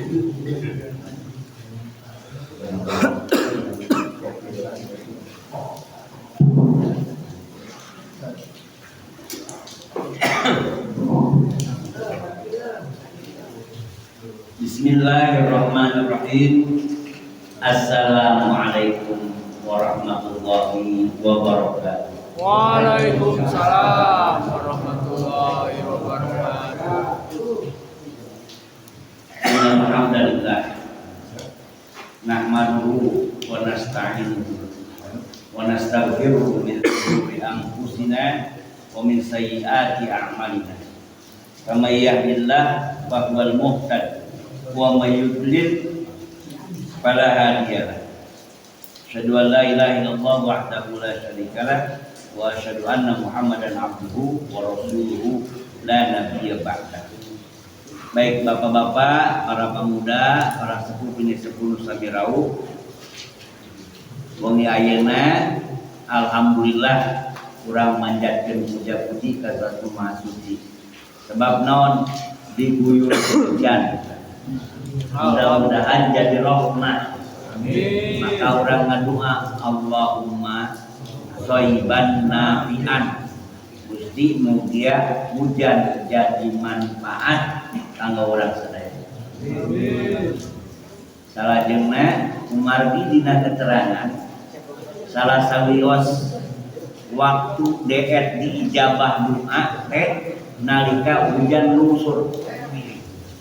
Bismillahirrahmanirrahim. Assalamualaikum warahmatullahi wabarakatuh. Waalaikumsalam warahmatullahi wabarakatuh. Alhamdulillah. Nahmaduhu wa nasta'inuhu wa nastaghfiruhu min shururi anfusina wa min sayyiati a'malina. May yahdihillahu fa huwal muhtadi wa may yudlil fala hadiya lahu. Asyhadu an la ilaha illallah wahdahu la syarika lah wa asyhadu anna Muhammadan abduhu wa rasuluhu la nabiyya ba'dahu. Baik bapak-bapak, para pemuda, para sepuh ini sepuh samirau. Wengi ayeuna alhamdulillah urang manjatkeun puja puji ka Zat Maha Suci. Sebab naon diguyur hujan. Mudah-mudahan jadi rahmat. Amin. Maka orang ngadua Allahumma shayban nafi'an. Gusti mugia hujan jadi manfaat kanggo urang sadaya. Amin. Salajengna umargi dina keterangan salah sawios waktu deet diijabah doa teh nalika hujan lungsur.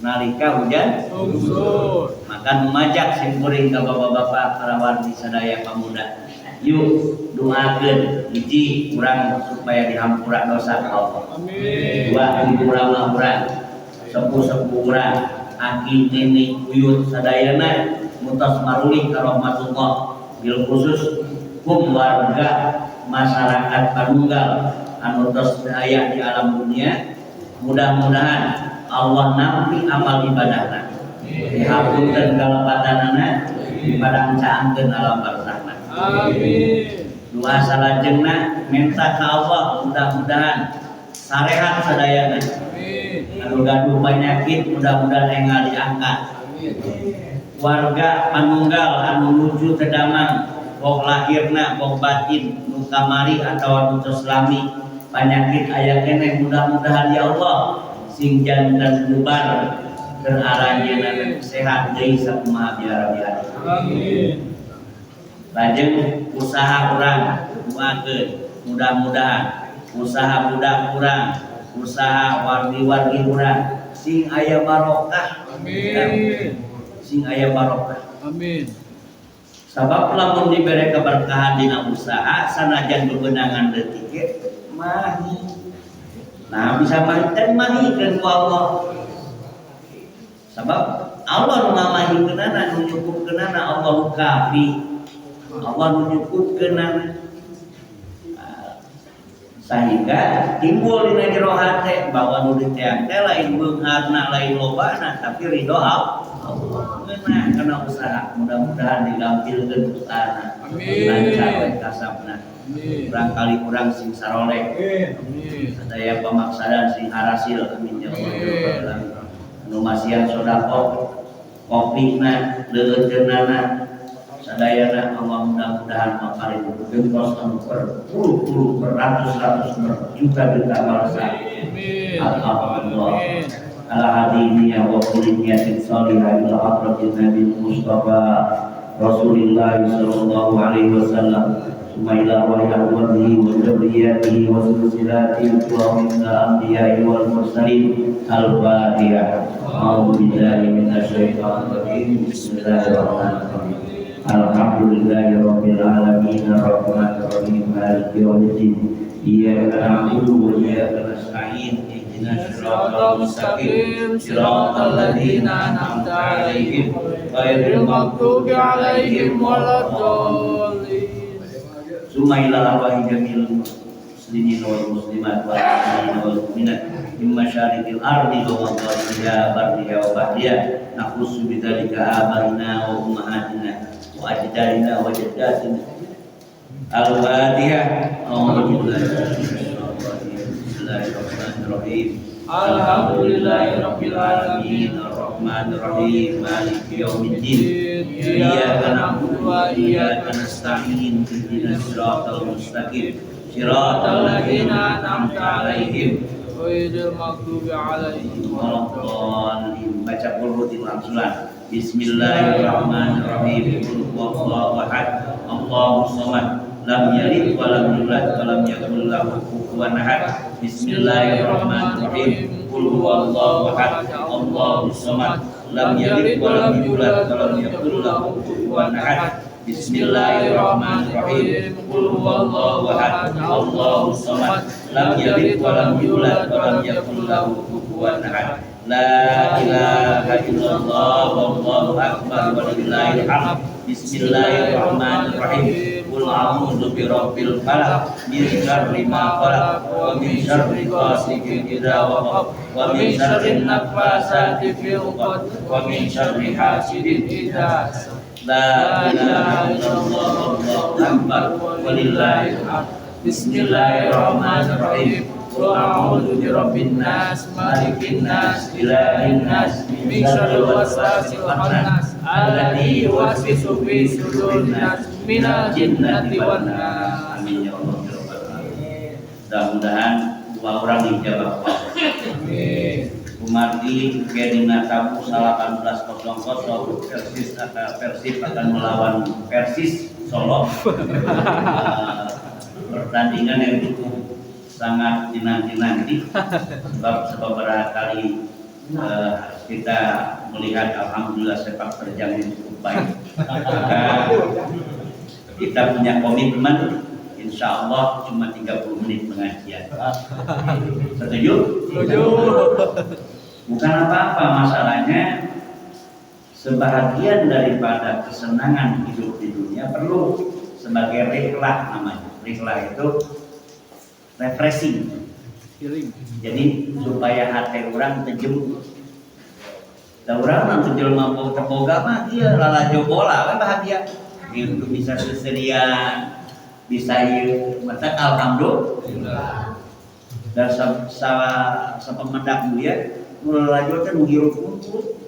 Nalika hujan lungsur. Maka memajak simkuring ka bapak-bapak para wargi sadaya pemuda. Yuk doakeun hiji urang supaya dihampura dosa ka Allah. Amin. Dua urang urang sepuh-sepuh urang aki nenek buyut sadayana mutos marulih ka rahmatullah bil khusus kum warga masyarakat Panunggal anu tos aya di alam dunia. Mudah-mudahan Allah nampi amal ibadahna dihapunkeun kalepatanana dipadangcaangkeun alam barzahna. Amin. Dua salajengna minta ka Allah mudah-mudahan sarehat sadayana. Amin. Anu gaduh penyakit mudah-mudahan enggal diangkat. Amin. Warga Panunggal anu nuju teu damang bok lahirna bok batin nu kamari atawa nu tos lami penyakit aya keneh mudah-mudahan ya Allah sing jantan bubar keur aranjeunna sehat deui sakumaha biara-biara. Amin. Lajeng usaha urang duakeun mudah-mudahan usaha budak urang, usaha wargi-wargi urang sing aya barokah. Amin. Sing aya barokah. Amin. Sabab lamun dibere keberkahan dina usaha sanajan bebenangan leutik ge mahi. Nah bisa mahikeun mahikeun ku Allah. Sebab Allah nu ngamahikeunana nu nyukupkeunana Allahu kafi. Allah nu nyukupkeunana. Sehingga timbul dina jero hate bahwa nu diteang teh lain beungharna lain lobana tapi ridho Allah. Nah, karena usaha mudah-mudahan digampilkeun usahana. Amin. Lancar we kasabna. Amin. Barangkali urang sing saroleh. Amin. Sadaya pamaksadan sing harasil. Amin ya Allah. Anu masihan sedekah kopina leuteunana sadayana Allah mudah-mudahan maparing gengtos anu berpuluh-puluh beratus-ratus berjuta-juta bangsa. Amin. Alhamdulillah. Ala hadiniya wa kulliyatin salihah ila hadratin Nabi Mustafa Rasulullah sallallahu alaihi wasallam summa ila walihi wa dzurriyyatihi wa silsilatihi wa min al-anbiya'i wal mursalin. Al-Fatihah. A'udzu billahi minasyaitonir rajim. Bismillahirrahmanirrahim. Alhamdulillahirabbil alamin arrahmanir rahim maliki yaumiddin. Iyyaka na'budu wa iyyaka nasta'in. Shiratal mustaqim shiratal ladzina an'amta 'alaihim ghairil maghdubi 'alaihim waladdallin. Summa ila arwahi jamil muslimin wal muslimat wal mu'minin wal mu'minat min masyariqil ardi wa magharibiha barriha wa bahriha naqussu bidzalika abaina wa ummahatina wa ajdadina wa jaddatina. Al-Fatihah. Bismillahirrahmanirrahim. Alhamdulillahirabbil alamin. Bismillahirrahmanirrahim. Maliki yaumiddin. Iyyaka na'budu wa iyyaka nasta'in. Ihdinas siratal mustaqim. Siratal ladzina an'amta 'alaihim ghairil maghdubi 'alaihim waladdallin. Baca qul huwallahu. Bismillahirrahmanirrahim. Qul huwallahu ahad. Allahus samad. Lam yalid wa lam yulad wa lam yakul lahu kufuwan ahad. Bismillahirrahmanirrahim. Qul huwallahu ahad. Allahus samad. Lam yalid wa lam yulad wa lam yakul lahu kufuwan ahad. Bismillahirrahmanirrahim. Qul huwallahu ahad. Allahus samad. Lam yalid wa lam yulad wa lam yakul lahu kufuwan ahad. La ilaha illallah wallahu akbar walillahil hamd. Bismillahirrahmanirrahim. Qul a'udzu birabbil falaq min syarri ma khalaq wa min syarri ghasiqin idza waqab wa min syarri naffasati fil 'uqad wa min syarri hasidin idza hasad. La ilaha illallah wallahu akbar walillahil hamd. Bismillahirrahmanirrahim. Qul a'udzu birabbin nas malikin nas ilahin nas min syarril waswasil khannas alladzi yuwaswisu fi sudurin nas minal jinnati wan nas. Amin ya Allah. Mudah-mudahan dua orang dijawab. Amin. Umardi Kedina Tabu 1800 Persib akan melawan Persis Solo. Pertandingan yang cukup sangat dinanti-nanti sebab beberapa kali kita melihat alhamdulillah sepak terjang yang cukup baik. Maka kita punya komitmen insya Allah cuma 30 menit pengajian. Setuju? Setuju. Bukan apa-apa, masalahnya sebahagian daripada kesenangan hidup di dunia perlu sebagai rihlah namanya. Rihlah itu refreshing. Jadi supaya hati orang terjemur. Da urang nanti jelema terboga mah ieu lalajo bola kan bahagia. Itu bisa seserian, bisa ieu mata alhamdulillah. Dan sapemendak dia nu lalajo teh nu hirup unggul.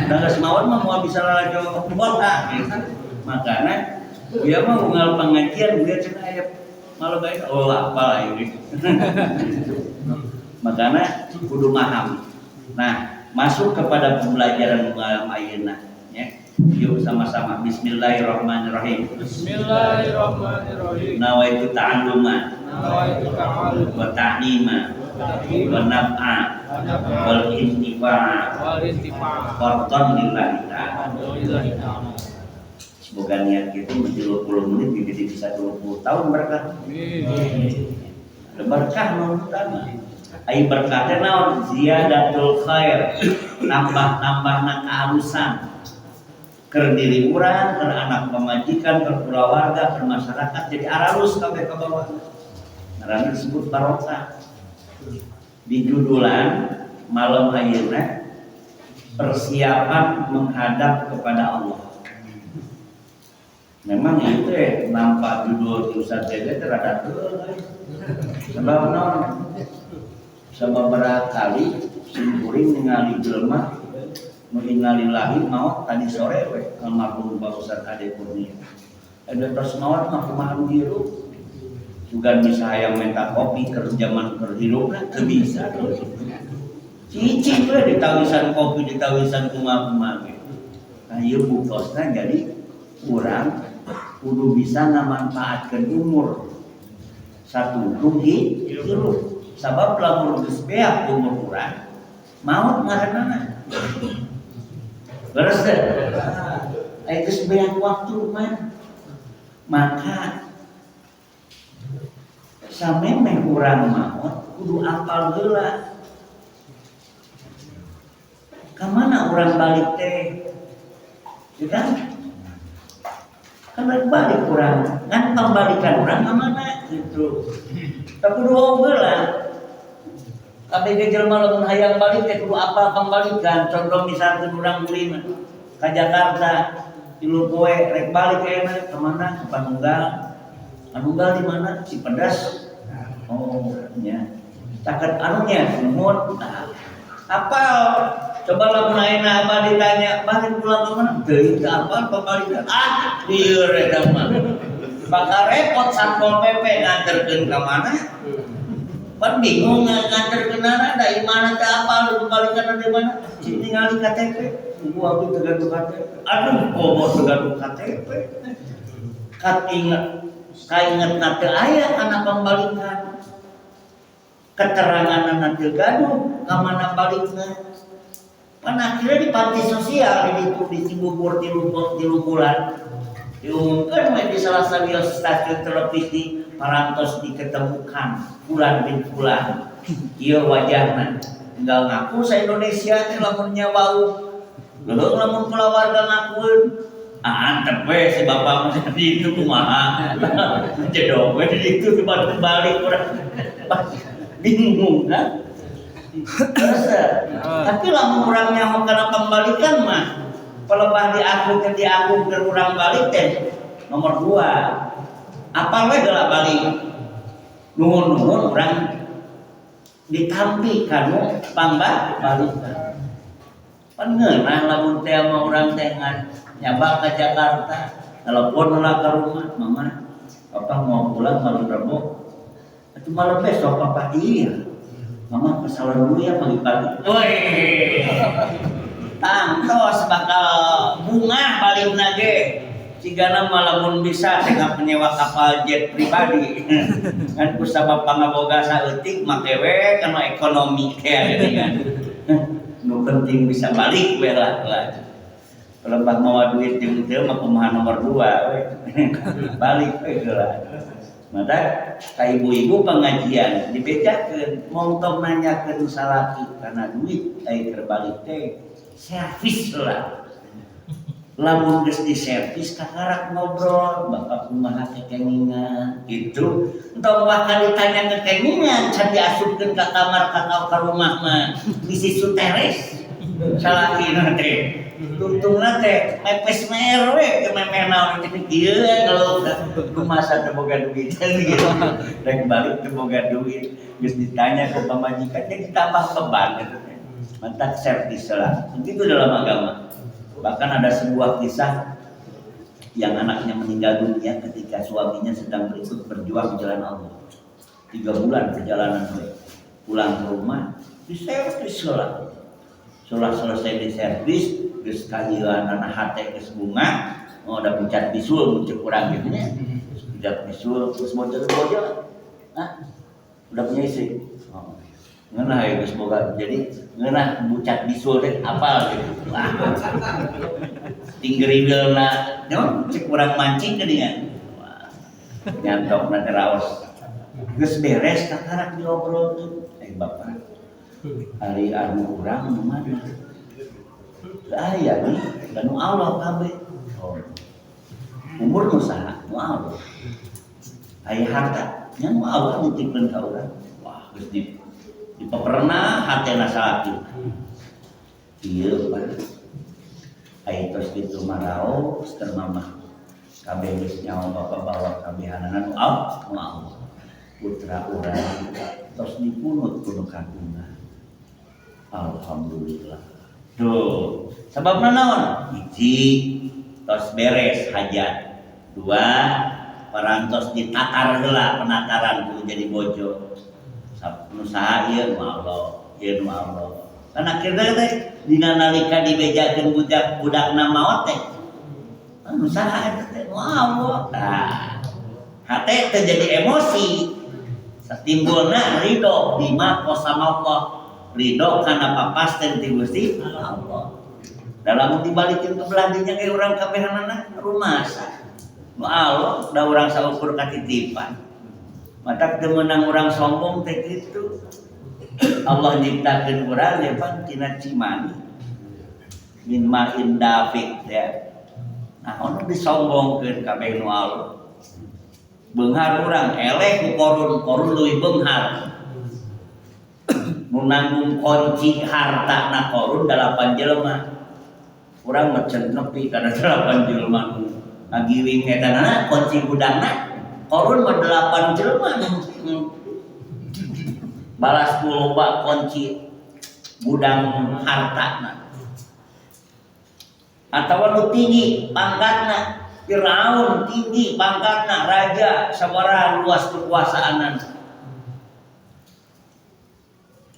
Da geus mawon mah moal bisa lalajo bola gitu. Makana dia mah unggal pengajian dia cenah aya malu baik oh apa ini. Makanya kudu paham. Nah, masuk kepada pembelajaran malam ayeuna ya. Yuk sama-sama bismillahirrahmanirrahim. Bismillahirrahmanirrahim. Nawaitu ta'alluma wa ta'lima wa naf'a wal intifa'a fardan lillahi ta'ala. Semoga niat kita 30 menit jadi bisa 20 tahun berkah. Berkah utama. Ai berkah teh naon? Ziyadatul khair. Nambah-nambahna kehalusan. Keur diri urang, keur anak pemajikan, keur kulawarga, keur masyarakat jadi aralus kabeh ka bawah. Ngaranna disebut barokah. Di judulan malam ayeuna persiapan menghadap kepada Allah. Memang itu nampak judul Ustaz Dede terhadap sebab non sama berakali simpuring ningali jelema mengingali lahir maut tadi sore we almarhum Pak Ustaz Ade Kurnia ada terus maut mah kumaha hirup juga bisa hayang minta kopi ke zaman berhirupna teu bisa cicing we ditawisan kopi ditawisan kumaha nah ieu bukosna jadi urang kudu bisa ngamanfaatkeun umur satu rugi hirup sabab lamun geus beak umur urang maut ngaranana beres teh aya geus beak waktu mah maka samemeh urang maut kudu apal heula ka mana urang balik teh ya kan kan balik kurang kan pembalikan orang kemana gitu tapi dua heula kabeh jelema lamun hayang balik teh kudu apa pembalikan contoh misalkan urang beli ka Jakarta 3 poe rek balik enak ke mana ke Panunggal di mana Cipedas oh nya caket anunya nuhun apal Coba lamun ayeuna abah ditanya, "Balik pulang ke mana?" Teuing teh apa pabalikan? Dieu eta mah. Bakal repot Satpol PP nganterkeun ka mana? Pan bingung nganterkeun nana da imana teh apa lu pabalikan di mana? Cing ningali KTP. Gua tuh tergantung KTP. Aduh, kok tergantung KTP. Kainget nate aya kana pambalikan. Keterangan nanti gaduh kamana balikna. Pan akhirnya di panti sosial di Cibubur di Lubulan diumumkan di salah satu stasiun televisi parantos diketemukan bulan bin bulan ieu wajahna tinggal ngaku sa Indonesia teh lamun nyawau geuleuh lamun kulawarga ngakueun antep we si bapak mah di itu kumaha jedog we di itu balik urang bingung kan. Tapi lamun urang nyaho kana pembalikan mah pelebah diaku ke urang balik teh nomor 2 apal we geula balik nuhun urang ditampi kanu pambalikan pan ngeunah lamun teh mah urang teh nyaba ka Jakarta telepon heula ka rumah mama papa mau pulang malam Rebo atuh malam besok papa iya mama kesalahan dulu ya pagi-pagi. Woi, tangtos bakal bunga balikna ge. Cigana malamun bisa dengan penyewa kapal jet pribadi. Kan kusabab pangaboga saeutik make we kana ekonomi teh kan. Nu penting bisa balik we lah. Kalau bak mawa duit jeung teu mah kumaha nomor 2 we. Balik we heula. Mata ka ibu-ibu pengajian dibejakeun montong nanyakeun salaki kana duit ai keur balik teh servis lah. Lamun geus diservis kakarak ngobrol bapak kumaha kekengingan gitu. Entong bakal ditanya kekengingan can diasupkeun ka kamar ka rumah mah bisi suteres salakina teh. Tuntungna teh mepes mer we kememeh naon teh kieu kalau masa teu boga duit gitu. Rek balik teu boga duit, geus ditanya ke pamajikan jadi tambah beban gitu. Mantap servis lah. Begitu dalam agama. Bahkan ada sebuah kisah yang anaknya meninggal dunia ketika suaminya sedang berjuang di jalan Allah. 3 bulan perjalanan pulang ke rumah diservis lah. Setelah selesai diservis geus kahieuan anak hate geus bunga udah pucat bisul muncul kurang gitu nya pucat bisul terus bojol udah punya istri ngeunah ya geus boga jadi ngeunah pucat bisul teh apal gitu tinggerideulna nyaon cek urang mancing geuningan nyantokna teh raos geus beres kakarak diobrolkeun bapak hari anu urang nu mana aya nih dan Allah kabeh umur nu saha nu Allah aya harta nya nu Allah nitipkeun ka urang wah geus dipeperna hatena salaki ieu Pak aya tos kitu maraos keur mamah kabeh geus nyawa bapak bawa kabehanana nu Allah putra urang tos dipunut kudu kagungan alhamdulillah. Tuh, sebabna naon? 1 tos beres hajat. 2 parantos ditatar heula penataran kudu jadi bojo. Nu saha ieu nu Allah, ieu nu Allah. Kan akhirna teh dina nalika dibejakeun budakna maot teh. Nu saha eta teh nu Allah. Tah. Hate teh jadi emosi. Setimbulna ridho bima qasama Allah. Ridho karena papasten ti Gusti Allah. Dalam dibalikin ke belandinya ke urang kabehanana rumasa. Nu Allah da urang saukur katitipan. Mata teu meunang urang sombong teh kitu. Allah nyiptakeun urang ya pan tina cimani. Min ma'in dafiq ya. Nah, ono disombongkeun kabeh nu Allah. Beunghar urang eleh ku korun leuwih beunghar. Nanggung kunci harta na korun 8 jelema urang mecen nepi kana 8 jelema ngagiring eta kunci gudangna korun mah 8 jelema balas loba kunci gudang hartana. Atawa nu tinggi pangkatna, Firaun tinggi pangkatna, raja sabaraha luas kekuasaanan.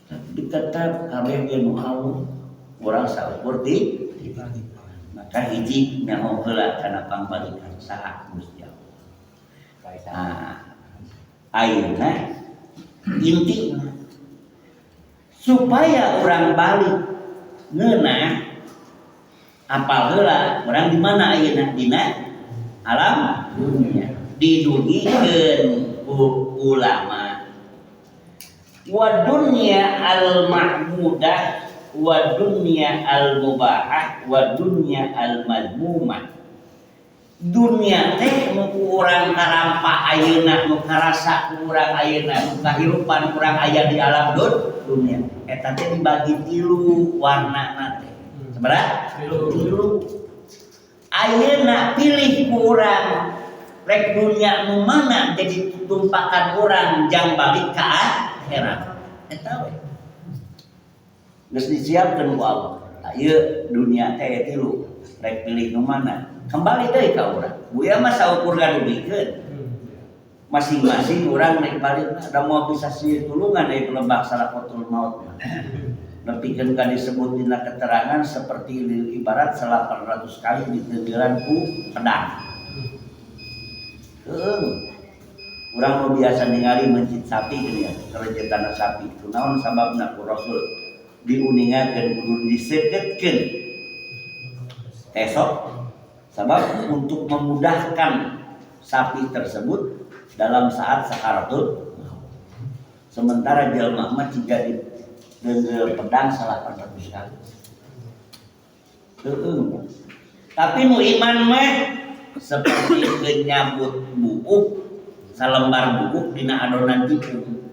Tapi tetap kabeh ge nu Allah urang saeukur maka hiji nyaho heula kana pambalikan saha Gusti Allah. Nah, ayeuna intina supaya orang balik ngeunah apal heula urang di mana ayeuna dina alam dunia didugikeun ku ulama wa dunya al mahmudah wa dunya al mubahah wa dunya al madmumah. Dunia teh nu urang karampa ayeuna nu karasa ku urang ayeuna nu kahirupan urang aya di alam dunia eta teh dibagi 3 warnana teh. Sabaraha? 3. Ayeuna pilih ku urang rek dunia nu mana jadi tumpakan urang jang balik ka akhirat. Eta we. Geus disiapkeun ku Allah. Ieu dunia teh 3 rek pilih nu mana. Kembali deui ka urang. Buya mah saukur gadugikeun. Masing-masing urang rek balik da moal bisa sieun tulungan dari lembah salakotul maut. Nepikeun ka disebut dina keterangan seperti ibarat 800 kali ditenggelan ku pedang. Urang nu biasa ningali mencit sapi geuning ya, kerejetan sapi. Kunaon sababna ku Rasul diuningakeun kudu diseukeutkeun. Esok sabab untuk memudahkan sapi tersebut dalam saat sakaratul maut. Sementara jelema mah jika dideungeul pedang 800 kali. Tapi nu iman mah seperti nyambut buuk salembar buuk dina adonan tipung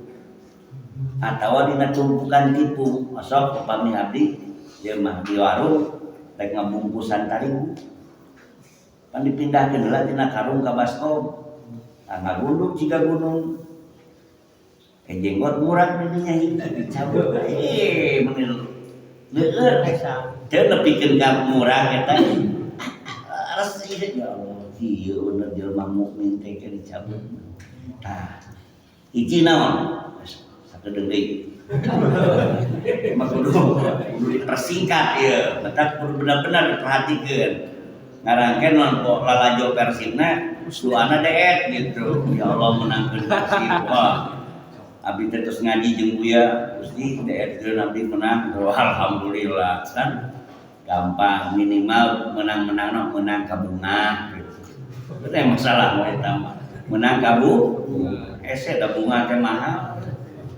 atawa dina tumpukan tipung. Masuk upami abdi jelema di warung rek ngabungkusan tarigu kan dipindahkeun heula tina karung ka baskom. Ngagunduk jiga gunung. Jenggot murah dinya dicabut. Menil leueur teu nepikeun ka murah eta. Resih ya Allah, ieu bener jelema mukmin teh ke dicabut. Tah, hiji naon? Sakedeung deui. Mah kudu dipersingkat ieu, matak bener-bener diperhatikeun. Ngarangkeun non kok lalajo Persibna duana deet gitu. Ya Allah menangkeun Persib. Wah. Abi teh terus ngaji jeung Buya, Gusti deetkeun abdi menang. Alhamdulillah kan. Gampang minimal menang-menang menang kabunga gitu. Itu yang masalah mau eta mah. Menang kabu, ese da bunga teh mahal.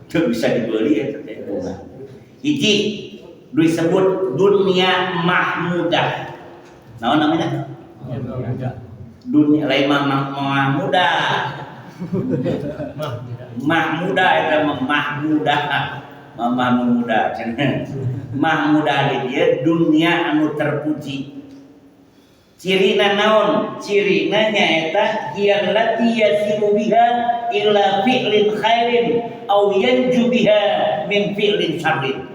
Teu bisa dibeli eta teh bunga. Hiji disebut dunia mahmudah. Naon namanya? Dunia lain mahmudah. Mahmudah eta mahmudah. Mahmudah cenah. Mahmudah dia dunia anu terpuji. Cirina naon? Cirina nyaeta hiya allati yasimu biha illa fi'lin khairin aw yanju biha min fi'lin syarrin.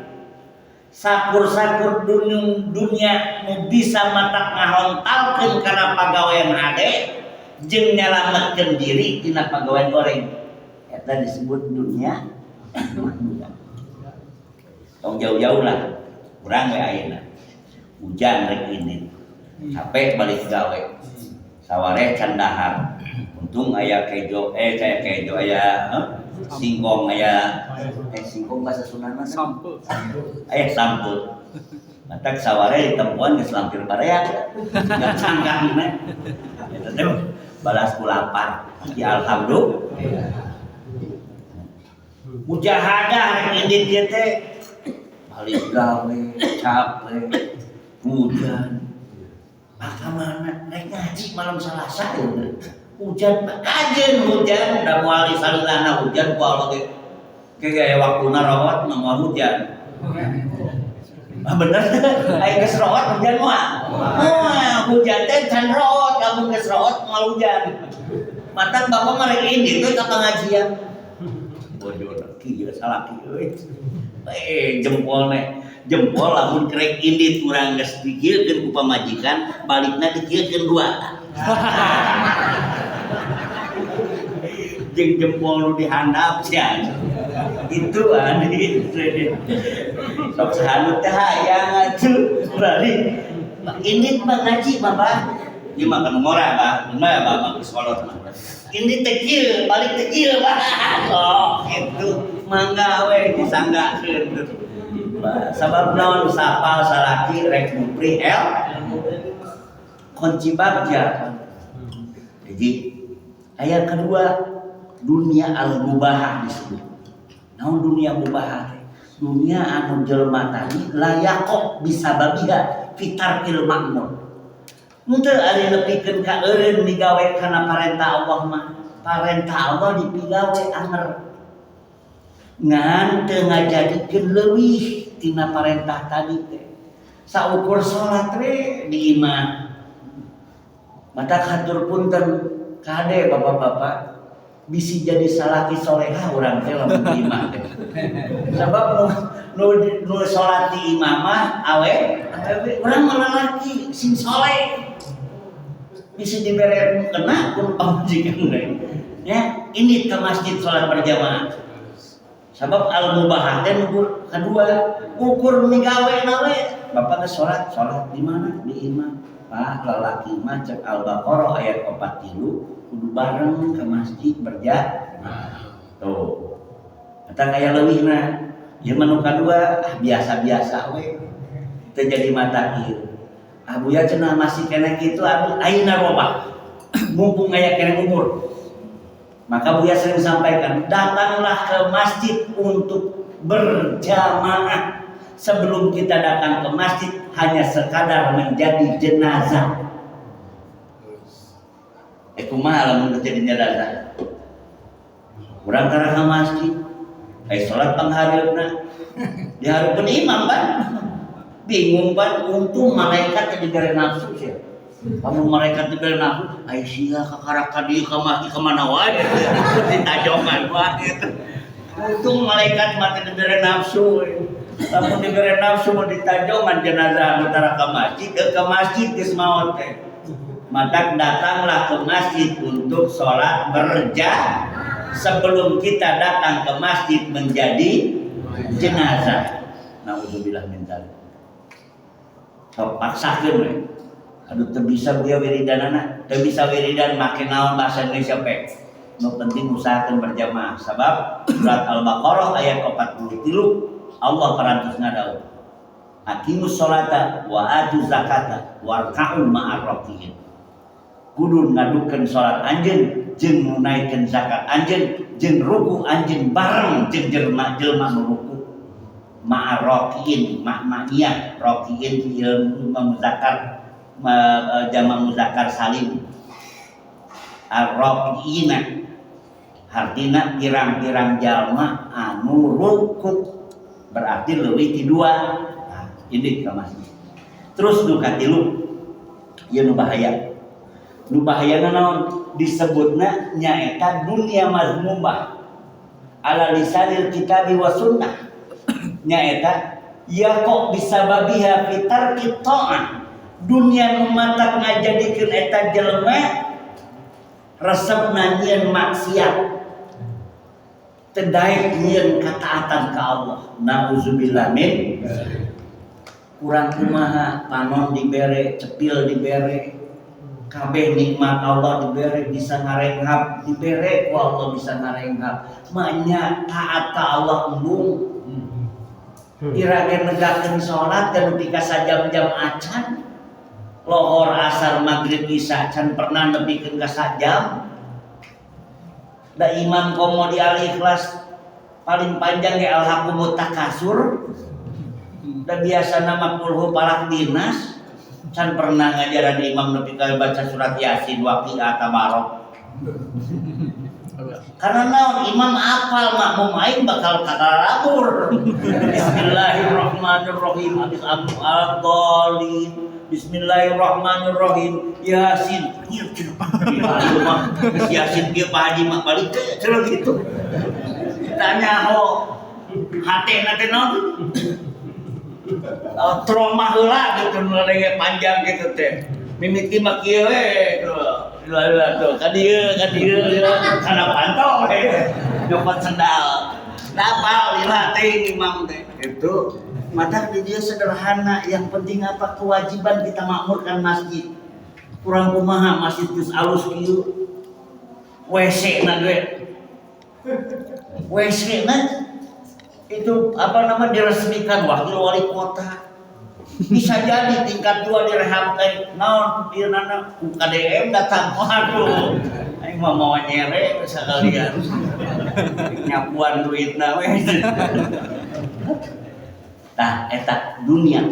Sakur-sakur dunia nu bisa matak ngahontalkeun kana pagawean hade jeung nyalametkeun diri tina pagawean goreng. Eta disebut dunia mahmudah. Tong jauh-jauh lah, urang we ayeuna. Hujan rek ini. Capek balik gawe. Saware can dahar. Untung aya kejo, kayak kejo aya singkong aya singkong bahasa Sundana sampul. Aya sampul. Matak saware ditempuan geus lampir bareak. Ngan cangkangna. Eta teh balas ku lapar. Ya alhamdulillah. Mujahadah rek indit ieu teh balik gawe, capek, hujan. Maka mana rek ngaji malam Selasa hujan kajen hujan udah moal salilana hujan ku Allah ge gaya waktuna rawat mah hujan. Ah bener aya geus rawat hujan moal. Hujan teh can rawat kamu geus rawat moal hujan. Matak bapak mah rek indit teh ka pengajian. Bodoh kieu salah kieu euy. jempol lamun krek indit urang geus dikieulkeun ku pamajikan balikna dikieulkeun dua. Jeung jempol nu dihandap sia. Itu ani sok sahanut teh hayang atuh balik. Indit mah ngaji Bapak. Ieu mah kan ngora Pak, mah Bapak salat mah. Indit teh kieu, balik teh kieu Pak. Oh, gitu. Mangga we disanggakeun. Sabab naon sapal salaki rek mupri kunci bagja. Jadi ayat kedua dunia al-mubahah disebut. Naon dunia mubahah? Dunia anu jelema tadi layakok bisa babiha fitarkil makmur. Henteu ari nepikeun ka eureun digawe kana parentah Allah mah. Parentah Allah dipigawe anger. Ngan teu ngajadikeun leuwih tina parentah tadi teh. Saukur salat we di imah. Mata hatur punten kade bapak-bapak bisi jadi salaki soleha urang teh lamun di imah teh. Sabab nu salat di imah mah awe urang mah lalaki sing soleh. Bisi dibere kena kun pamajikan deui. Ya, ini ke masjid salat berjamaah. Sabab al-mubahah teh nukur kedua ukur migawe nawe. Bapak geus salat di mana? Di imah. Pak lalaki mah cek Al-Baqarah ayat 43 kudu bareng ke masjid berjamaah. Tuh. Eta kaya leuwihna. Ieu mah nu kadua biasa-biasa we. Teu jadi mata ieu. Abuya cenah masih kena kitu ayeuna robah. Mumpung aya kena umur. Maka Buya sering sampaikan, datanglah ke masjid untuk berjamaah. Sebelum kita datang ke masjid hanya sekadar menjadi jenazah. Kumaha lamun jadi jenazah? Urang tara ka masjid, salat panghareupna. Dihareupeun imam kan? Bingung kan untung malaikat teh dibere nafsu sia. Kamu malaikat dibere nafsu, ai sia kakaraka dieu ka masjid ka mana wae. Ditajongan wae. Untung malaikat mah teh dibere nafsu. Lamun dibere nafsu mau ditajongan jenazah utara ka masjid geus maot teh. Maka datanglah ke masjid untuk sholat berjamaah. Sebelum kita datang ke masjid menjadi jenazah. Nauzubillah min dzalik. Sok paksakeun we. Aduh teu bisa Buya wiridanana, teu bisa wiridan make naon bahasa Indonesia pe. Nu penting usahakeun berjamaah. Sabab surat Al-Baqarah ayat 43 Allah parantos ngadawu. Aqimus sholata wa atu zakata warka'u ma'ar rakiin. Kudu ngadukeun salat anjeun jeung nunaikeun zakat anjeun jeung ruku anjeun bareng jeung jelema-jelema nu ruku. Ma'ar rakiin maknanya rakiin ieu muzakkar jamak muzakkar salim. Ar-rakiina artina pirang-pirang jalma anu ruku. Berarti leuwih ti dua. Nah, ini ka masjid. Terus nu katilu ieu nu bahaya. Nu bahayana naon? Disebutna nyaeta dunia mazmumah. Ala lisanil kitabi wa sunnah. Nyaeta ya kok bisa babiha fitar ta'ah. Dunia nu matak ngajadikeun eta jelema resepna nyieun maksiat. Tedaek nyieun kataatan ka Allah. Nauzubillah min. Kurang kumaha panon dibere, cepil dibere, kabeh nikmat Allah dibere, bisa ngarenghap dibere ku Allah bisa ngarenghap. Manya taat ka Allah embung. Iragen negakeun salat dan nepi ka sajam-jam acan. Lohor asar maghrib isya can pernah nepikeun ka sajam. Da imam komo di al-ikhlas paling panjang ge al-hakumut takasur. Da biasana mah kulhu palak dinas can pernah ngajaran imam nepi ka baca surat yasin waqiah tabarok. Karena naon imam apal makmum aing bakal kakarabur. Bismillahirrahmanirrahim. Habis al-dhalin. Bismillahirrahmanirrahim. Yasin. Ieu cenah. Yasin kieu Pak Haji mah balik teh cenah gitu. Tanya ho. hati nanti non trauma heula gitu mulai panjang gitu teh mimiti mah kieu we tuh ka dieu kana pantau nyopot sendal dapal lila teh imam teh itu mata dia sederhana yang penting apa kewajiban kita makmurkan masjid kurang kumaha masjid geus alus kieu WC na gue WC na itu apa nama diresmikan wakil wali kota bisa jadi tingkat 2 direhab teh naon ieu nana UKDM datang waduh aing mah mau nyere sakalian nyapuan duitna we tah eta dunia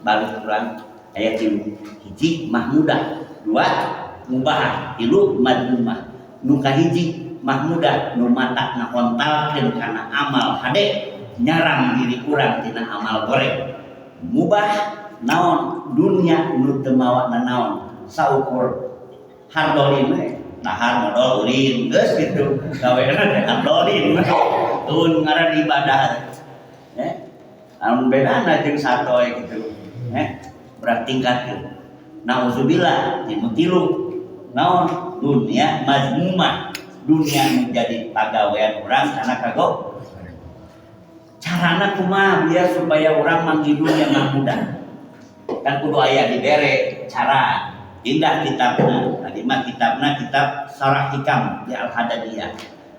balik urang aya 3 hiji mahmudah 2 mubah 3 madmumah nu kahiji mahmudah nu matak ngakontalkeun kana amal hade nyarang diri urang tina amal goreng mubah naon dunia nu teu mawakna naon saukur hardolin we dahar modal ulin geus kitu gaweana teh hardolin tuh ngaran ibadah anu bedana jeung satoe kitu berat tingkatkeun nauzubillah jeung tilu naon dunia mazmumah dunia menjadi pagawean urang kana kagok carana kumaha biar supaya orang manggi dunia mahmudah kan kudu aya dibere cara indah kitabna tadi mah kitabna kitab Sarah Hikam di Al-Hadadiyah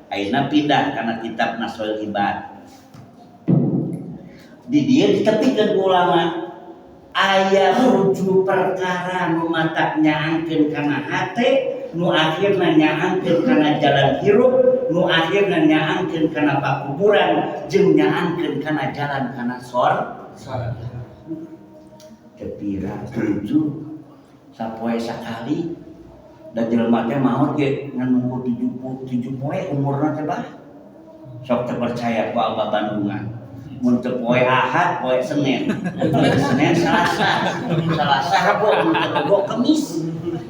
ayeuna pindah kana kitab Nasrul Ibad di dia ditepikeun ulama aya rujuk perkara nu matak nyaangkeun kana hate nu akhirna nyaangkeun kana jalan hirup nu akhirna nyaangkeun kana pakuburan jeung nyaangkeun kana jalan kana sor kepira 7 sapoe sakali da jelema teh maot ge ngan nunggu 7 poe umurna teh bah sok teu percaya ku Abah Bandungan mun teu poe Ahad poe Senin Senin Salasa Rebo mun teu Rebo Kamis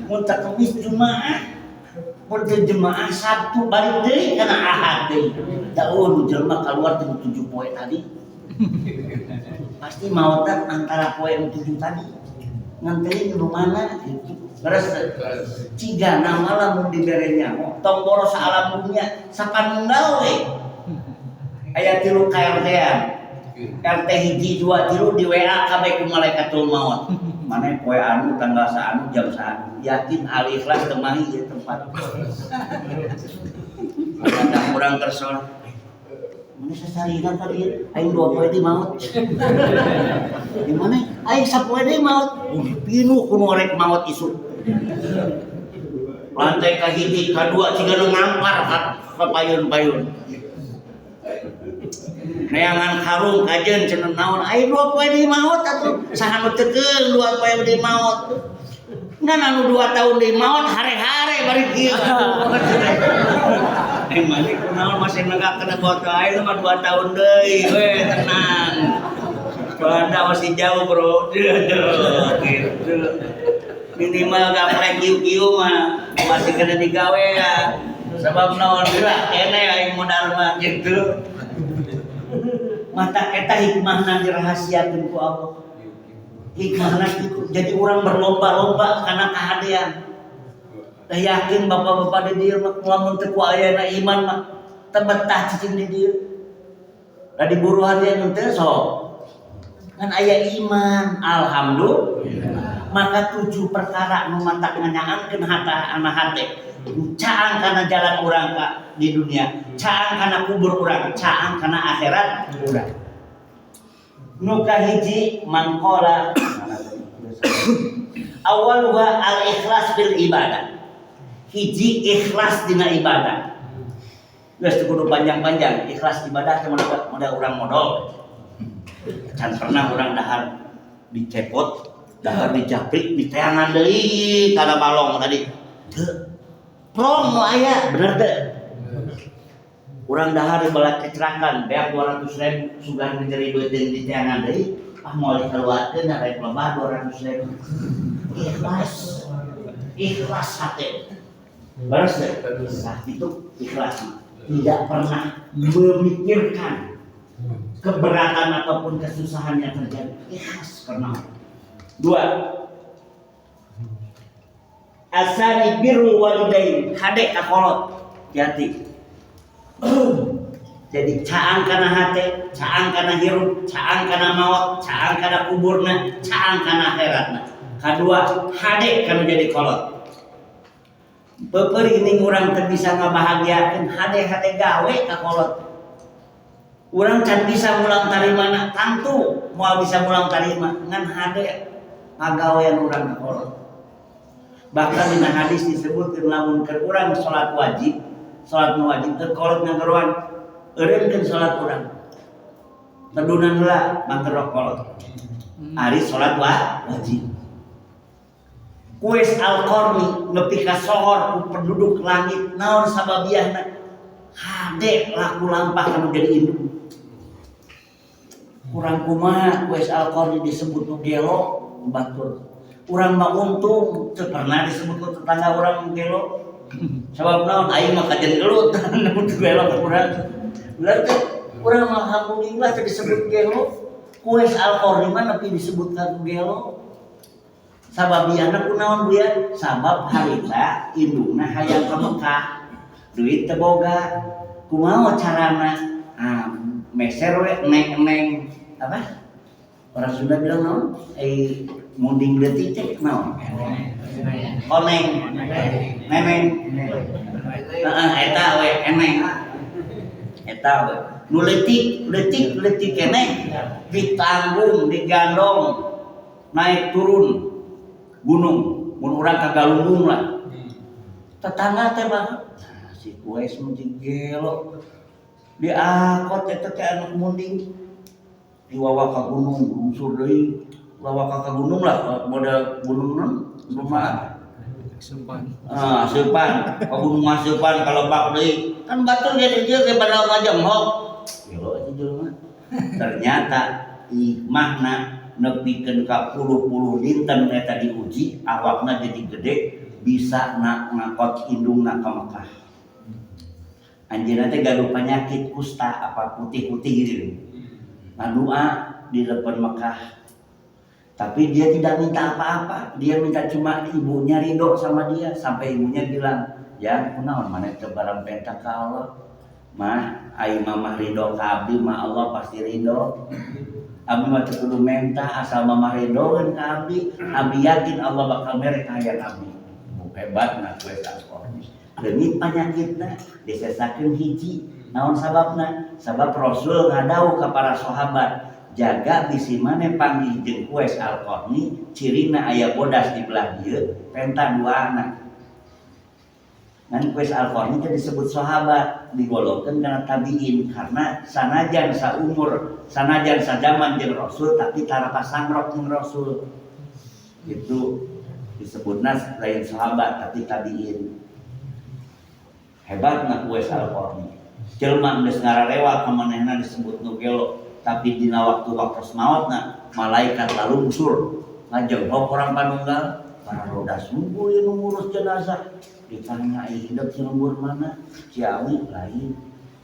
mun teu Kamis Jumaah mun teu Jumaah Sabtu balik deui kana Ahad deui daun jelema kaluar teh 7 poe tadi pasti maotan antara poe 7 tadi nganterin nu mana gitu beres ciga nama lamun diberenya tong boros alam dunia sapan nunggal we aya 3 KRT-an RT hiji 2 3 di WA kabeh ku malaikatul maut mana poe anu tanggal saanu jam saanu yakin al ikhlas teu mahi ieu tempat ada kurang tersoal mana sasariran tadi aing 2 poe di maut di mana aing 1 poe di maut pinu ku ngorek maut isu lantai kahiji kadua ciga nu ngampar ka payun-payun neangan karung kajen cenah naon aing 2 poe di maut atuh saha nu teukeun 2 poe di maut ngan anu 2 tahun di maut hare-hare bari kieu mani kunaon masih nenggak kena foto aing mah 2 tahun deui we tenang Banda masih jauh bro gitu minimal gaplek kieu-kieu mah masih kena digawe ya sebab naon lah kene aing modal mah gitu mata eta hikmahna dirahasiakeun ku Allah hikmahna jadi orang berlomba-lomba karena kehadean teh yakin bapak-bapak di dieu mah lamun teu ku ayana iman mah teu betah cicing di dieu da diburu hadian teh sok kan aya iman alhamdulillah maka 7 perkara nu matak nganyaankeun anak hate caang kana jalan urang ka di dunia caang kana kubur urang caang kana akhirat urang nu kahiji mangkola awaluha al ikhlas bil ibadah hiji ikhlas dina ibadah geus kudu panjang-panjang ikhlas ibadah teh modal urang modal can pernah urang dahar dicepot dahar dijaprik diteangan deui kana balong tadi teu prong nu aya bener teu urang dahar dibalat kecerakan beak 200.000 sugan ngejeri duit diteangan deui moal dikeluarkeun rek lebah 200.000 ikhlas hate beres deh nah itu ikhlas tidak pernah memikirkan keberatan ataupun kesusahan yang terjadi. Ikhlas karena. Dua, asani birrul walidain, hade akolot, hati. Jadi caang kana hate, caang kana hirup, caang kana maut, caang kana kuburna, caang kana akhiratna. Kedua, hade kana jadi kolot. Beupeuri geuning urang teu bisa ngabahagiakeun, hade gawe ka kolot. Urang can bisa mulang tarimana, tantu moal bisa mulang tarima ngan hade pagawean urang ka kolot. Bahkan dina hadis disebutkeun lamun keur urang salat wajib, salat nu wajib teu kolot ngageuroan, eureunkeun salat urang. Tedunan heula mangkerok kolot. Ari salat wajib. Kues Al-Qarni nepi ka sohor ku penduduk langit naon sababiahna? Hade laku lampah kanu jadi induk. Urang kumaha Kues Al-Qarni disebut nu gelo batur. Urang mah untung teu pernah disebut ku tetangga urang gelo. Sabab naon aing mah kajen gelut nu gelo ka urang. Berarti urang mah alhamdulillah teu disebut gelo. Kues Al-Qarni mah nepi disebut ka gelo. Sababiana kunaon buya? Sabab harita indungna hayang ka Mekah, duit teu boga. Kumaha carana? Meser we neng apa? Orang Sunda bilang naon? Munding leutik teh naon? Koneng. Neneng. Eta we eneng. Eta we. Nu leutik keneh ditanggung, digandong, naik turun gunung, mun urang kagalunggung lah. Tetangga teh mah si Kues mungkin gelo. Diakot eta teh anak munding. Diwawa ka gunung, lungsur deui. Wawa ka gunung lah, model gunung non rumah. Seupan. Seupan. Ka gunung mah seupan kalebak deui. Kan batur ge dieu ge padahal ngajemhok. Gelo eta jelema. Ternyata hikmahna nepikeun ka puluh-puluh dinten eta diuji awakna jadi gede bisa ngakot indungna ka Mekah. Anjeunna teh gaduh penyakit kusta apa putih-putih gitu. Ngadua di depan Mekah. Tapi dia tidak minta apa-apa, dia minta cuma ibunya ridho sama dia sampai ibunya bilang, "Ya, kunaon maneh teu barang penta ka Allah? Mah, ai mamah ridho ka abdi, mah Allah pasti ridho." Abdi mah teu kudu menta asal mamah ridhoeun ka abdi, abdi yakin Allah bakal mere kahayang abdi. Hebatna Kues Al-Qarni. Leungit panyakitna disesakeun hiji, naon sababna? Sabab Rasul ngadawuh ka para sahabat, jaga bisi maneh panggih jeung Kues Al-Qarni, cirina aya bodas di belah dieu, penta dua anak. Dan Kues Al-Qarni teh disebut sahabat, digolongkeun kana tabiin karena sanajan saumur, sanajan sajaman jeung Rasul tapi tara pasangrok jeung Rasul. Itu disebutna lain sahabat tapi tabiin. Hebatna Kues Al-Qarni. Jelema geus ngaralewa ka manehna disebut nu gelo, tapi dina waktu mautna malaikat lalungsur ngajenghok orang panunggal, para roda sungguh yang mengurus jenazah. Ditanya hidup si lembur mana? Ciawi lain.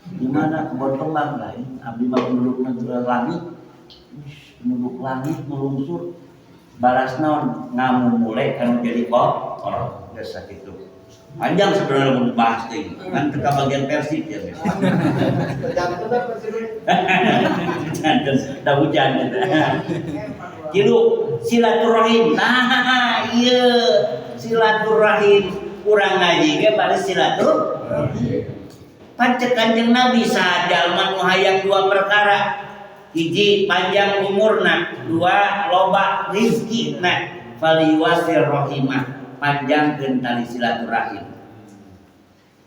Di mana kebon kembang lain. Abdi mah penduduk negeri langit. Penduduk langit melungsur. Balas naon ngamu mulai kan jadi kok orang biasa gitu. Panjang sebenarnya mau dibahas teh. Kan teka bagian Persib ya. Dah hujan gitu. Kilu silaturahim. Nah, iya silaturahim. Kurang ngaji ge bari silaturahim. Pancet Kanjeng Nabi sajalma nu hayang dua perkara. Hiji panjang umurna, dua loba rizkina, faliwasir rahimah, panjangkeun tali silaturahim.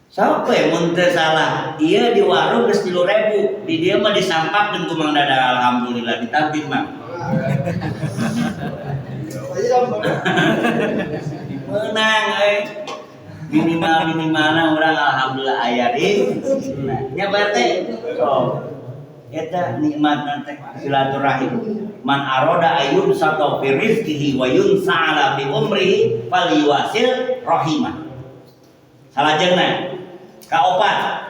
Sampai mun teu salah, ieu di warung geus 3.000, di dieu mah disampakkeun ku Mang Dadang alhamdulillah ditampik Mang. Menang minimalna urang alhamdulillah aya di. Nah, nya bate. So, eta nikmatna teh silaturahim. Man aroda ayun sato fi rizqihi wa yunsa'ala fi umrihi falyuwasil rahimah. Salajengna kaopat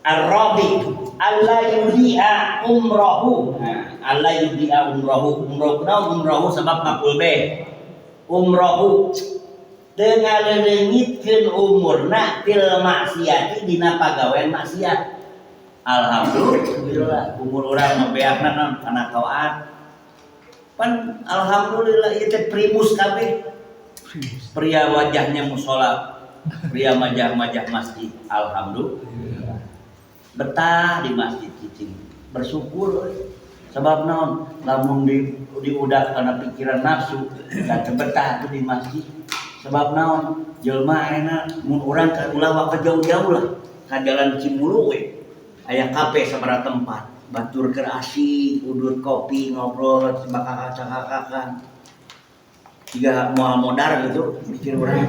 Ar-rabi alla yudi'a umrahu. Nah, alla yudi'a umrahu. Umrahu sebab maf'ul bih. Umrahu teu ngaleungitkeun umurna fil maksiati dina pagawean maksiat. Alhamdulillah umur urang mah beakna naon kana taat. Pan alhamdulillah ieu teh primus kabeh. Pria wajahnya musola, pria majah-majah masjid. Alhamdulillah. Betah di masjid cicing. Bersyukur sebab naon lamun diudak kana pikiran nafsu dan betah tuh di masjid. Sebab naon jelema ayeuna mun urang ka ulah wa jauh-jauh lah ka jalan Cimulu we. Aya kafe sabaraha tempat, batur keur asik, udut kopi, ngobrol cakak-cakakan. Tiga moal modar gitu mikir urang.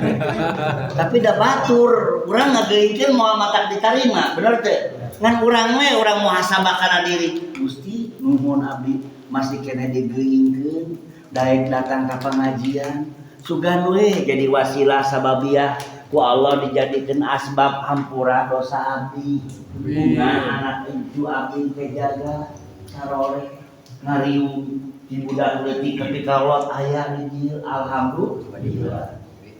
Tapi da batur, urang ngageuikeun moal matak ditarima, bener teh? Ngan urang we urang muhasabah kana diri. Gusti, nuhun abdi masih kena digeuingkeun, daek datang ka pengajian. Sugan we jadi wasilah sababiah ku Allah dijadikeun asbab hampura dosa abdi. Bunga anak incu abdi kejaga sarore ngariung di budak leutik ketika lot aya hiji alhamdulillah.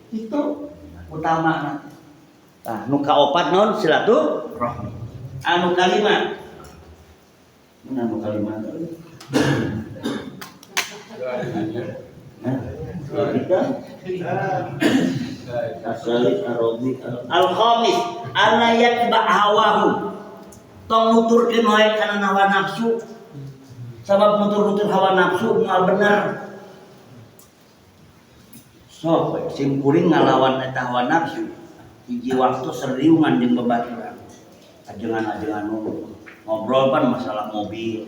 Itu utamana. Nah, nu kaopat naon silaturahmi. Anu kalima. Anu kalima. Al-khamis alla yatba hawahu. Tong nuturkeun wae kana hawa nafsu. Sabab nutur-nutur hawa nafsu moal bener. Sok sim kuring ngalawan eta hawa nafsu. Hiji waktu seriungan jeung babaturan. Ajengan-ajengan ngobrol pan masalah mobil.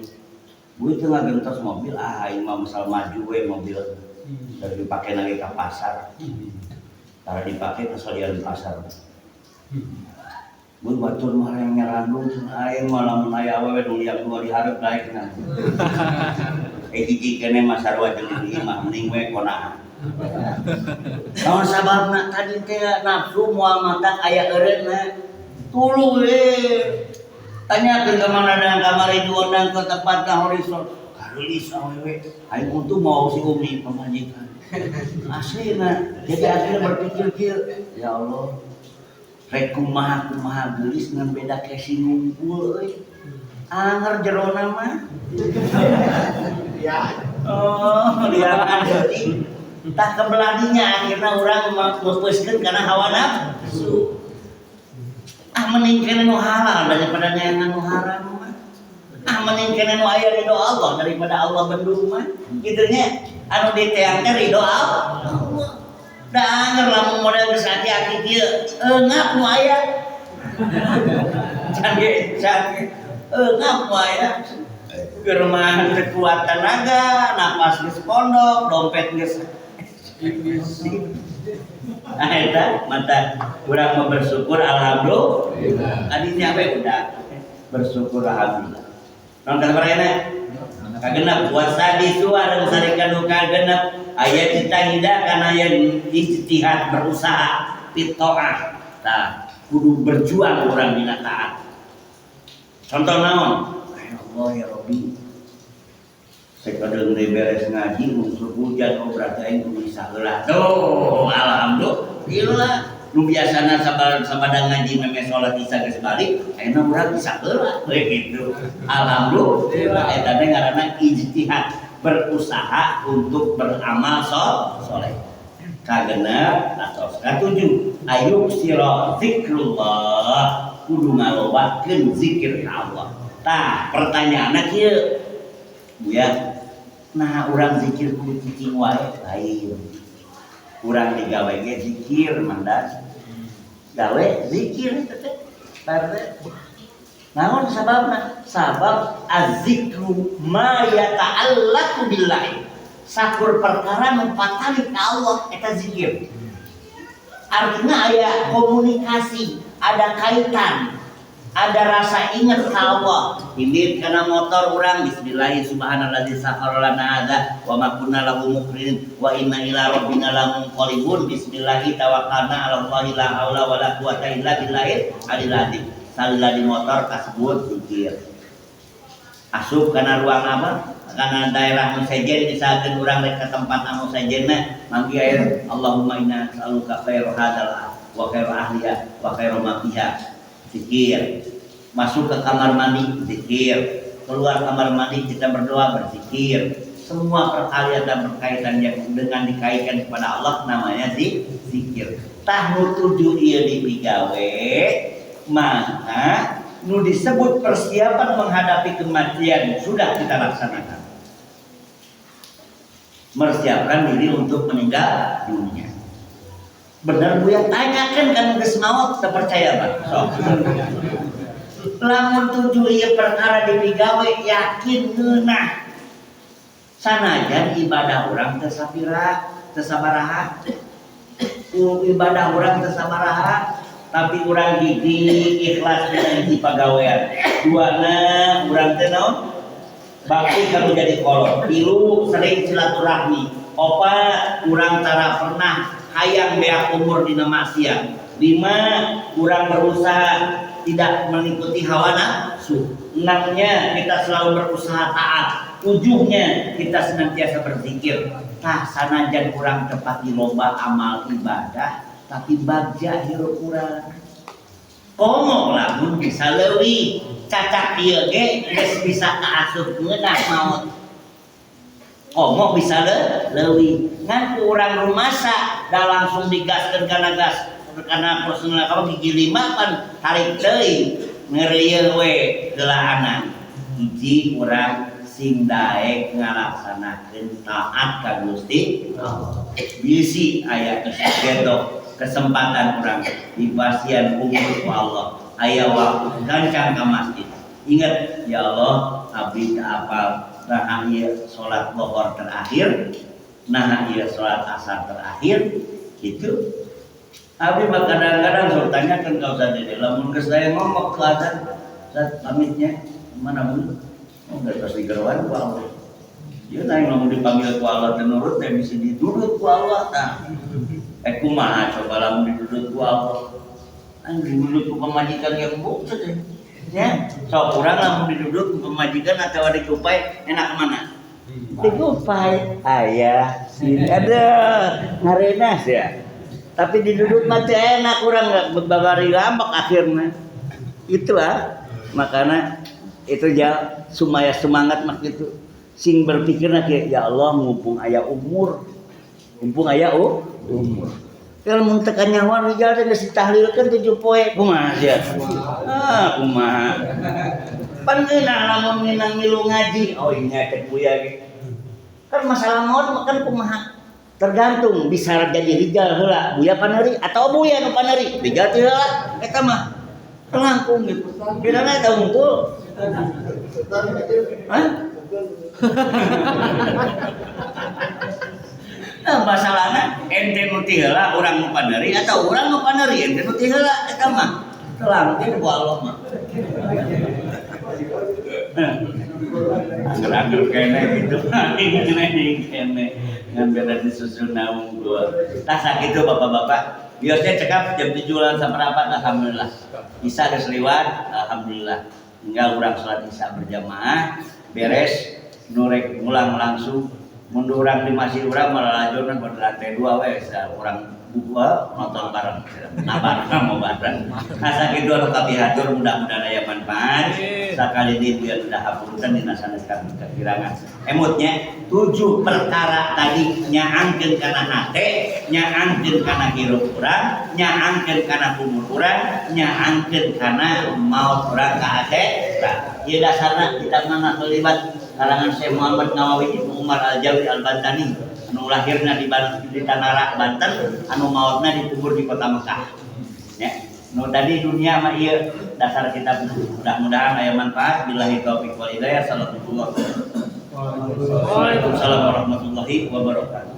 Gue teu ngagentos mobil aing mah misal maju we mobil. Dari dipake lagi ke pasar. Tara dipake ke salian pasar. Gue batur mah yang nyerandung aing malah mun aya awewe nu liak dua di hareup daekna. Hiji keneh mah sarua jeung ieu mah mending we konaan. Naon sababna tadi teh nafsu moal matak aya eureunna. Tuluy we. Tanyakeun ka mana dan kamari diundang ke tempatna horizon. Karulis awewe. Aing untung mau si Umi pemajikan. Aslina. Jadi akhirnya berpikir-pikir, ya Allah. Rek kumaha geulis ngan beda casing ngumpul euy. Anger jerona mah. Ya. Oh, lihat anjing. Tah kebeladinya akhirnya urang meupuskeun kana hawa nafsu. Mending kene nu halal daripada neangan nu haram mah. Mending kene nu aya ridho Allah daripada Allah bendung mah. Kitu nya anu diteang teh ridho Allah. Da anger lamun model geus hati-hati kieu, eungap nu aya. Canggih. Eungap nu aya. Keur mah teu kuat tenaga, napas geus pondok, dompet geus nah eta mata urang mau bersyukur alhamdulillah. Adinya we udah bersyukur alhamdulillah. Nonton barena kagenep puasa di suara sarika nu kagenep aya cita-cita kana yang ijtihad berusaha fitoah. Tah kudu berjuang urang dina taat. Contoh naon? Ya Allah ya Rabbi. Sekadang beres ngaji unsur hujan berarti aing kudu bisa heula. Tuh, alhamdulillah. Nu biasana sabada ngaji meme salat isya geus balik, ayeuna urang bisa heula begitu. Alhamdulillah eta teh ngaranna ijtihad, berusaha untuk beramal saleh. Kagenep atau katujuh, ayub sira zikrullah, kudu ngalobakeun zikir Allah. Tah, pertanyaanna kieu. Buya, nah urang zikir kudu cicing wae lain. Urang digawe ge zikir mandas. Gawe zikir teh tare. Naon sababna? Sabab az-zikru ma yata'allaqu billahi. Sakur perkara nu patali ka Allah eta zikir. Artinya aya komunikasi, ada kaitan. Ada rasa ingat ka Allah. Indit kana motor urang bismillah subhanalladzi sakhkhara lana hadza wa ma kunna lahu muqrinin wa inna ila rabbina lamunqalibun bismillah tawakkalna 'ala Allahi la haula wala quwwata illa billahil aliyil azim. salila di motor kasebut zikir. Asup kana ruang apa? Kana daerah nu sejen misalkeun urang rek ka tempat anu sejenna manggi aya Allahumma inna nas'aluka khairu hadzal wa khairu ahliya wa khairu ma fiha. Zikir. Masuk ke kamar mandi zikir. Keluar kamar mandi kita berdoa berzikir. Semua perkalian dan berkaitan yang dengan dikaitkan kepada Allah namanya zikir. Tahun 7 ieu dipigawe maka nu disebut persiapan menghadapi kematian sudah kita laksanakan. Mempersiapkan diri untuk meninggal dunia. Benar Bu ya, tanyakan kan geus maot teu percaya Pak. Sok. Lamun 7 ieu perkara dipigawe yakin geunah. Sanajan ibadah orang tersapira, tersabaraha. Ibadah orang tersabaraha, tapi orang gigi ikhlas dengan di pagawean. Duana orang teh naon? Bakti kalau jadi kolot. 3 sering silaturahmi. 4 orang tara pernah hayang beak umur dina maksiat. 5 orang berusaha tidak mengikuti hawa nafsu. 6-nya kita selalu berusaha taat. 7-nya kita senantiasa berzikir. Tah sanajan kurang tepat di lomba amal ibadah, tapi bagja hirup kurang. Komo lamun bisa leuwih, cacak ieu ge geus bisa kaasup ngeunah maot. Komo bisa leuwih. Ngan urang rumasa da langsung digaskeun kana gas kana personal kalau gigi 5 pan tarik deui ngeureuyeuh we geulaanan. Hiji urang sing daek ngalaksanakeun taat ka Gusti Allah. Bisi aya kesempatan kesempatan urang dipasian umur ku Allah. Aya waktu gancang ka masjid. Ingat ya Allah, abdi teu apal nah ieu salat zuhur terakhir, nah ieu salat asar terakhir gitu. Abdi mah kadang-kadang sok tanyakeun ka Ustaz Dede, lamun geus daya ngomong ke azan, Ustaz pamitnya mana Bu? Oh, gak pasti gerwan ku Allah. Dia naik ngomong dipanggil ku Allah tenurut dan bisa didudut ku Allah. Nah, kumaha coba lamun didudut ku Allah. Didudut ku pemajikan yang bukti ya. So kurang lamun didudut ku pemajikan atau dikupai enak mana? Dikupai ayah sini ada ngarenas ya. Tapi didudut mah enak kurang enggak babari ngambek akhirnya. Itulah makanya itu ya supaya semangat mak itu sing berpikirna ke ya Allah mumpung aya umur kalau mun tekan nyawa rijal teh geus ditahlilkeun 7 poe kumaha sia kumaha pan eunah lamun minang milu ngaji oh nya teh buya ge kan masalah maut kan kumaha tergantung bisa jadi rijal heula buya paneuri atau buya nu paneuri rijal teh heula eta mah langkung gitu kira-kira eta unggul. Nah, masalahnya ente nu ti heula urang nu paneuri atau urang nu paneuri ente nu ti heula eta mah langkung ku Allah mah. Angger-angger kene gitu kene ngan beda disusun naung gua. Tah sakitu bapak-bapak biasanya cekap jam 7 sampai alhamdulillah. Isa geus liwat alhamdulillah. Tinggal urang salat isya berjamaah beres nurek ngulang langsung mundur urang di masjid urang malajurna pada lantai 2 we urang buka nonton bareng nabar mau bareng asa kitu anu kapihatur mudah-mudahan aya manfaat sakali di biar udah hapunten dina saneskan kekirangan emutnya 7 perkara tadi nyaangkeun kana hate nyaangkeun kana hirup urang nyaangkeun kana umur urang nyaangkeun kana maut urang ka hate ieu dasarna kitab mana terlibat karangan Syekh Muhammad Nawawi Ibnu Umar Al-Jawi Al-Bantani anu lahirna di Tanara Banten anu mautna dikubur di kota Mekah ya nu tadi dunia mah ieu dasar kitab mudah-mudahan aya manfaat billahi taufiq wal hidayah sallallahu alaihi wasallam warahmatullahi wabarakatuh.